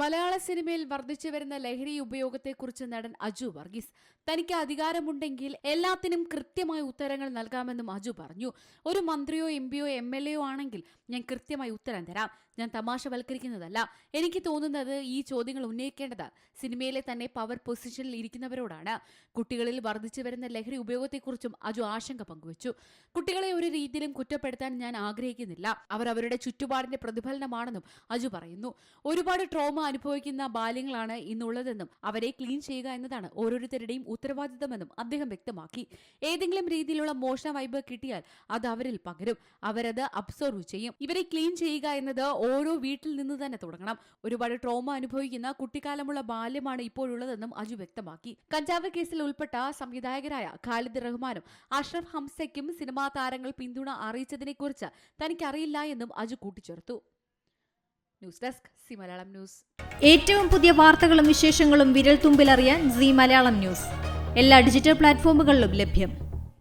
മലയാള സിനിമയിൽ വർദ്ധിച്ചു വരുന്ന ലഹരി ഉപയോഗത്തെക്കുറിച്ച് നടൻ അജു വർഗീസ് തനിക്ക് അധികാരമുണ്ടെങ്കിൽ എല്ലാത്തിനും കൃത്യമായ ഉത്തരങ്ങൾ നൽകാമെന്നും അജു പറഞ്ഞു. ഒരു മന്ത്രിയോ എംപിയോ MLA ആണെങ്കിൽ ഞാൻ കൃത്യമായി ഉത്തരം തരാം. ഞാൻ തമാശവൽക്കരിക്കുന്നതല്ല. എനിക്ക് തോന്നുന്നത് ഈ ചോദ്യങ്ങൾ ഉന്നയിക്കേണ്ടത് സിനിമയിലെ തന്നെ പവർ പൊസിഷനിൽ ഇരിക്കുന്നവരോടാണ്. കുട്ടികളിൽ വർദ്ധിച്ചു വരുന്ന ലഹരി ഉപയോഗത്തെക്കുറിച്ചും അജു ആശങ്ക പങ്കുവച്ചു. കുട്ടികളെ ഒരു രീതിയിലും കുറ്റപ്പെടുത്താൻ ഞാൻ ആഗ്രഹിക്കുന്നില്ല. അവർ അവരുടെ ചുറ്റുപാടിന്റെ പ്രതിഫലനമാണെന്നും അജു പറയുന്നു. ഒരുപാട് ട്രോമ അനുഭവിക്കുന്ന ബാല്യങ്ങളാണ് ഇന്നുള്ളതെന്നും അവരെ ക്ലീൻ ചെയ്യുക എന്നതാണ് ഓരോരുത്തരുടെയും ഉത്തരവാദിത്തമെന്നും അദ്ദേഹം വ്യക്തമാക്കി. ഏതെങ്കിലും രീതിയിലുള്ള മോശം വൈബ് കിട്ടിയാൽ അത് അവരിൽ പകരും. അവരത് അബ്സോർവ് ചെയ്യും. ഇവരെ ക്ലീൻ ചെയ്യുക എന്നത് ഓരോ വീട്ടിൽ നിന്ന് തന്നെ തുടങ്ങണം. ഒരുപാട് ട്രോമ അനുഭവിക്കുന്ന കുട്ടിക്കാലമുള്ള ബാല്യമാണ് ഇപ്പോഴുള്ളതെന്നും അജു വ്യക്തമാക്കി. കഞ്ചാവ് കേസിൽ ഉൾപ്പെട്ട സംവിധായകരായ ഖാലിദ് റഹ്മാനും അഷ്റഫ് ഹംസയ്ക്കും സിനിമാ താരങ്ങൾ പിന്തുണ അറിയിച്ചതിനെക്കുറിച്ച് തനിക്കറിയില്ല എന്നും അജു കൂട്ടിച്ചേർത്തു. News desk C Malayalam news. ഏറ്റവും പുതിയ വാർത്തകളും വിശേഷങ്ങളും വിരൽ തുമ്പിലറിയാൻ സി മലയാളം ന്യൂസ് എല്ലാ ഡിജിറ്റൽ പ്ലാറ്റ്ഫോമുകളിലും ലഭ്യം.